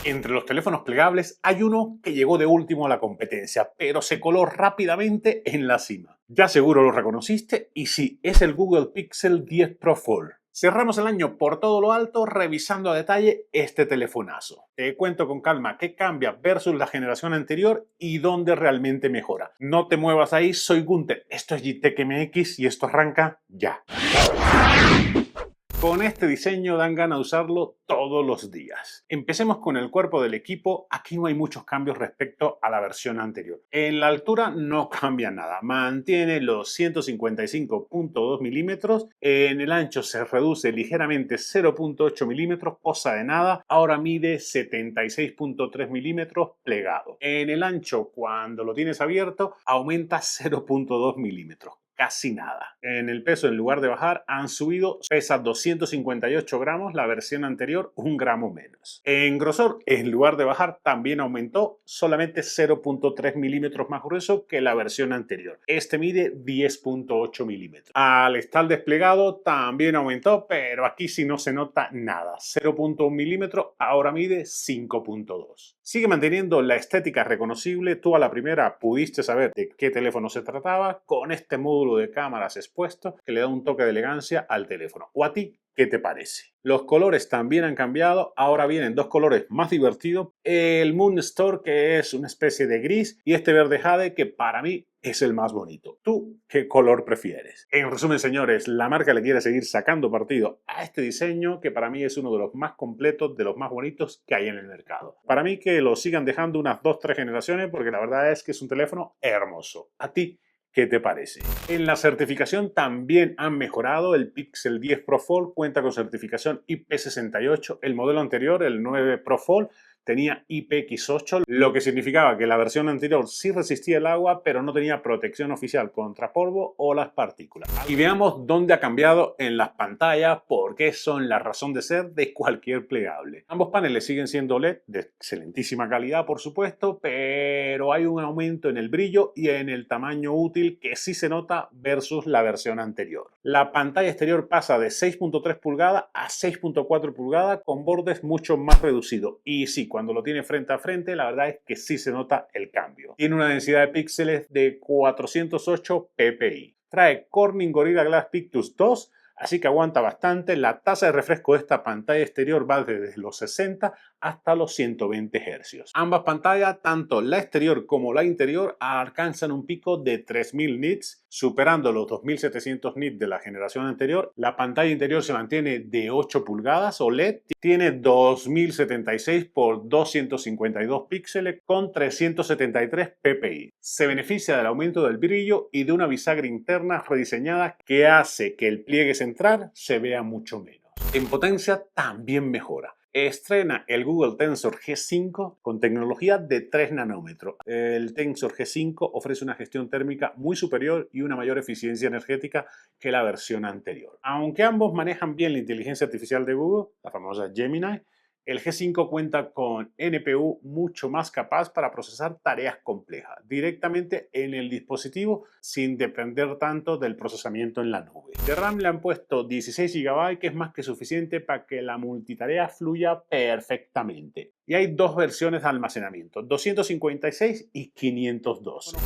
Entre los teléfonos plegables hay uno que llegó de último a la competencia, pero se coló rápidamente en la cima. Ya seguro lo reconociste y sí, es el Google Pixel 10 Pro Fold. Cerramos el año por todo lo alto revisando a detalle este telefonazo. Te cuento con calma qué cambia versus la generación anterior y dónde realmente mejora. No te muevas ahí, soy Gunter, esto es Gtech MX y esto arranca ya. Con este diseño dan ganas de usarlo todos los días. Empecemos con el cuerpo del equipo. Aquí no hay muchos cambios respecto a la versión anterior. En la altura no cambia nada. Mantiene los 155.2 milímetros. En el ancho se reduce ligeramente 0.8 milímetros, cosa de nada. Ahora mide 76.3 milímetros plegado. En el ancho, cuando lo tienes abierto, aumenta 0.2 milímetros. Casi nada. En el peso, en lugar de bajar, han subido, pesa 258 gramos, la versión anterior 1 gramo menos. En grosor, en lugar de bajar, también aumentó, solamente 0.3 milímetros más grueso que la versión anterior. Este mide 10.8 milímetros. Al estar desplegado, también aumentó, pero aquí sí no se nota nada. 0.1 milímetros, ahora mide 5.2. Sigue manteniendo la estética reconocible. Tú a la primera pudiste saber de qué teléfono se trataba con este módulo de cámaras expuesto que le da un toque de elegancia al teléfono. ¿O a ti qué te parece? Los colores también han cambiado, ahora vienen dos colores más divertidos, el Moonstorm, que es una especie de gris, y este verde jade, que para mí es el más bonito. ¿Tú qué color prefieres? En resumen, señores, la marca le quiere seguir sacando partido a este diseño, que para mí es uno de los más completos, de los más bonitos que hay en el mercado. Para mí que lo sigan dejando unas 2-3 generaciones, porque la verdad es que es un teléfono hermoso. ¿A ti qué te parece? En la certificación también han mejorado. El Pixel 10 Pro Fold cuenta con certificación IP68. El modelo anterior, el 9 Pro Fold, tenía IPX8, lo que significaba que la versión anterior sí resistía el agua, pero no tenía protección oficial contra polvo o las partículas. Y veamos dónde ha cambiado en las pantallas, porque son la razón de ser de cualquier plegable. Ambos paneles siguen siendo LED, de excelentísima calidad, por supuesto, pero hay un aumento en el brillo y en el tamaño útil que sí se nota versus la versión anterior. La pantalla exterior pasa de 6.3 pulgadas a 6.4 pulgadas con bordes mucho más reducidos. Y sí, cuando lo tiene frente a frente, la verdad es que sí se nota el cambio. Tiene una densidad de píxeles de 408 ppi. Trae Corning Gorilla Glass Victus 2, así que aguanta bastante. La tasa de refresco de esta pantalla exterior va desde los 60 hasta los 120 Hz. Ambas pantallas, tanto la exterior como la interior, alcanzan un pico de 3000 nits, superando los 2700 nits de la generación anterior. La pantalla interior se mantiene de 8 pulgadas OLED, tiene 2076 por 252 píxeles con 373 ppi. Se beneficia del aumento del brillo y de una bisagra interna rediseñada que hace que el pliegue central se vea mucho menos. En potencia también mejora. Estrena el Google Tensor G5 con tecnología de 3 nanómetros. El Tensor G5 ofrece una gestión térmica muy superior y una mayor eficiencia energética que la versión anterior. Aunque ambos manejan bien la inteligencia artificial de Google, la famosa Gemini, el G5 cuenta con NPU mucho más capaz para procesar tareas complejas directamente en el dispositivo sin depender tanto del procesamiento en la nube. De RAM le han puesto 16 GB, que es más que suficiente para que la multitarea fluya perfectamente. Y hay dos versiones de almacenamiento, 256 y 512.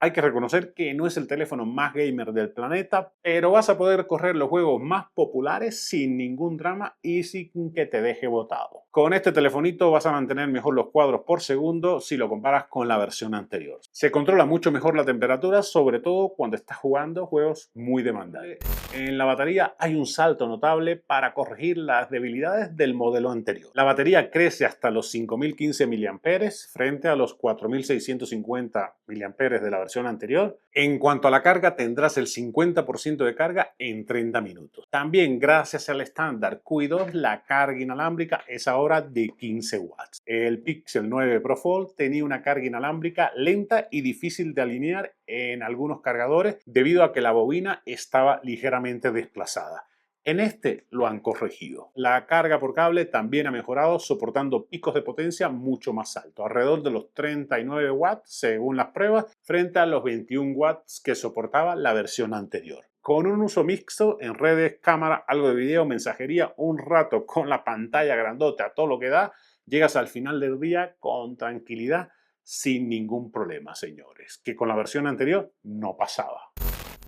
Hay que reconocer que no es el teléfono más gamer del planeta, pero vas a poder correr los juegos más populares sin ningún drama y sin que te deje botado. Con este telefonito vas a mantener mejor los cuadros por segundo si lo comparas con la versión anterior. Se controla mucho mejor la temperatura, sobre todo cuando estás jugando juegos muy demandantes. En la batería hay un salto notable para corregir las debilidades del modelo anterior. La batería crece hasta los 5015 mAh frente a los 4650 mAh de la versión anterior. En cuanto a la carga, tendrás el 50% de carga en 30 minutos. También, gracias al estándar QI2, la carga inalámbrica es ahora de 15 watts. El Pixel 9 Pro Fold tenía una carga inalámbrica lenta y difícil de alinear en algunos cargadores debido a que la bobina estaba ligeramente desplazada. En este lo han corregido. La carga por cable también ha mejorado, soportando picos de potencia mucho más altos, alrededor de los 39 watts según las pruebas, frente a los 21 watts que soportaba la versión anterior. Con un uso mixto en redes, cámara, algo de video, mensajería, un rato con la pantalla grandota a todo lo que da, Llegas al final del día con tranquilidad, sin ningún problema, señores, que con la versión anterior no pasaba.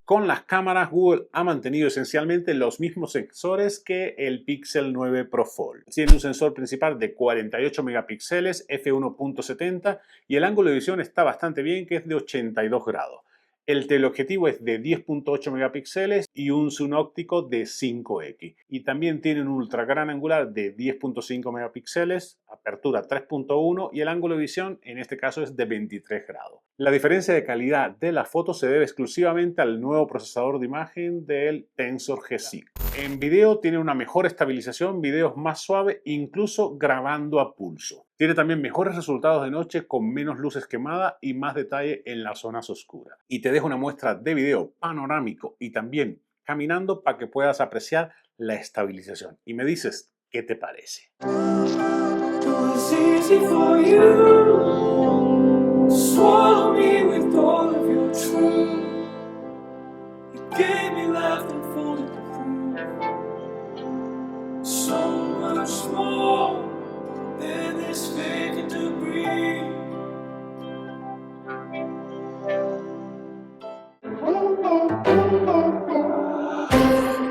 Con las cámaras, Google ha mantenido esencialmente los mismos sensores que el Pixel 9 Pro Fold. Tiene un sensor principal de 48 megapíxeles f1.70 y el ángulo de visión está bastante bien, que es de 82 grados. El teleobjetivo es de 10.8 megapíxeles y un zoom óptico de 5x. Y también tiene un ultra gran angular de 10.5 megapíxeles, apertura 3.1 y el ángulo de visión en este caso es de 23 grados. La diferencia de calidad de la foto se debe exclusivamente al nuevo procesador de imagen del Tensor G5. En video tiene una mejor estabilización, videos más suaves, incluso grabando a pulso. Tiene también mejores resultados de noche con menos luces quemadas y más detalle en las zonas oscuras. Y te dejo una muestra de video panorámico y también caminando para que puedas apreciar la estabilización. Y me dices, ¿qué te parece?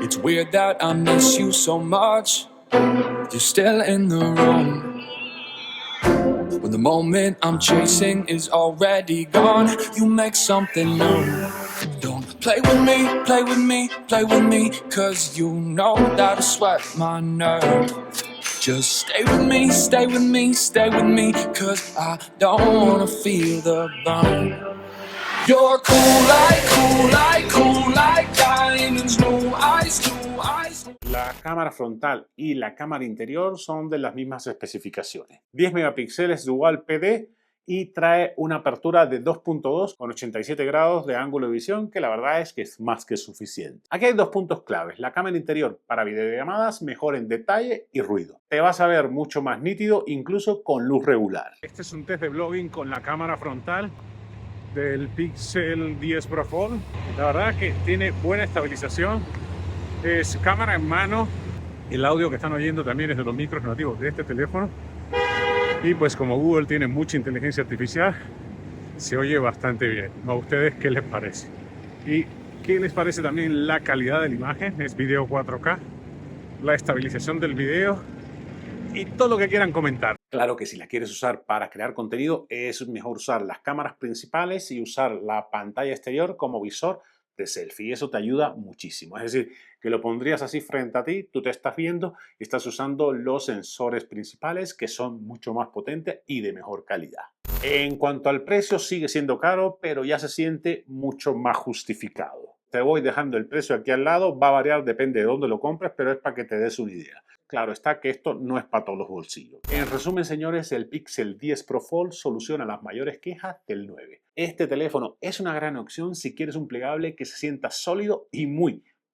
It's weird that I miss you so much. You're still in the room. When the moment I'm chasing is already gone, you make something new. Don't play with me, play with me, play with me, 'cause you know that I sweat my nerve. Just stay with me, stay with me, stay with me, 'cause I don't wanna feel the burn. You're cool like diamonds, blue eyes, blue eyes. La cámara frontal y la cámara interior son de las mismas especificaciones. 10 megapíxeles Dual PD y trae una apertura de 2.2 con 87 grados de ángulo de visión, que la verdad es que es más que suficiente. Aquí hay dos puntos claves. La cámara interior para videollamadas mejor en detalle y ruido. Te vas a ver mucho más nítido, incluso con luz regular. Este es un test de vlogging con la cámara frontal del Pixel 10 Pro Fold. La verdad que tiene buena estabilización. Es cámara en mano. El audio que están oyendo también es de los micros nativos de este teléfono. Y pues como Google tiene mucha inteligencia artificial, se oye bastante bien. ¿A ustedes qué les parece? ¿Y qué les parece también la calidad de la imagen? Es video 4K, la estabilización del video y todo lo que quieran comentar. Claro que si la quieres usar para crear contenido, es mejor usar las cámaras principales y usar la pantalla exterior como visor de selfie. Y eso te ayuda muchísimo. Es decir, que lo pondrías así frente a ti, tú te estás viendo y estás usando los sensores principales, que son mucho más potentes y de mejor calidad. En cuanto al precio, sigue siendo caro, pero ya se siente mucho más justificado. Te voy dejando el precio aquí al lado, va a variar, depende de dónde lo compres, pero es para que te des una idea. Claro está que esto no es para todos los bolsillos. En resumen, señores, el Pixel 10 Pro Fold soluciona las mayores quejas del 9. Este teléfono es una gran opción si quieres un plegable que se sienta sólido y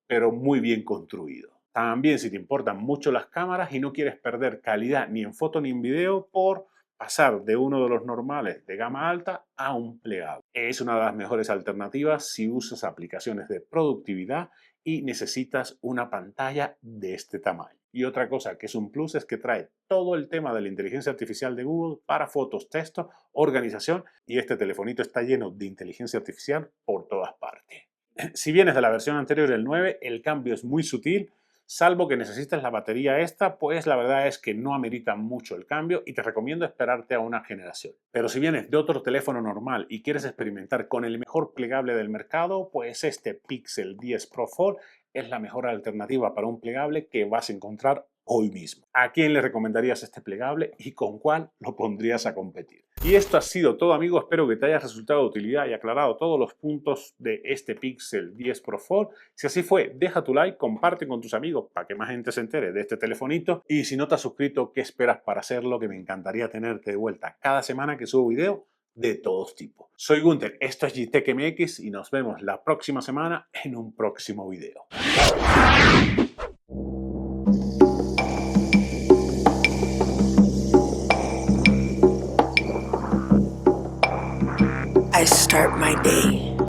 pero muy bien construido. También si te importan mucho las cámaras y no quieres perder calidad ni en foto ni en video por pasar de uno de los normales de gama alta a un plegable. Es una de las mejores alternativas si usas aplicaciones de productividad y necesitas una pantalla de este tamaño. Y otra cosa que es un plus es que trae todo el tema de la inteligencia artificial de Google para fotos, texto, organización, y este telefonito está lleno de inteligencia artificial por todas partes. Si vienes de la versión anterior, el 9, el cambio es muy sutil, salvo que necesites la batería extra, pues la verdad es que no amerita mucho el cambio y te recomiendo esperarte a una generación. Pero si vienes de otro teléfono normal y quieres experimentar con el mejor plegable del mercado, pues este Pixel 10 Pro Fold es la mejor alternativa para un plegable que vas a encontrar hoy mismo. ¿A quién le recomendarías este plegable y con cuál lo pondrías a competir? Y esto ha sido todo, amigos. Espero que te haya resultado de utilidad y aclarado todos los puntos de este Pixel 10 Pro Fold. Si así fue, deja tu like, comparte con tus amigos para que más gente se entere de este telefonito. Y si no te has suscrito, ¿qué esperas para hacerlo? Que me encantaría tenerte de vuelta cada semana que subo video de todos tipos. Soy Gunter, esto es Gtech MX y nos vemos la próxima semana en un próximo video. I start my day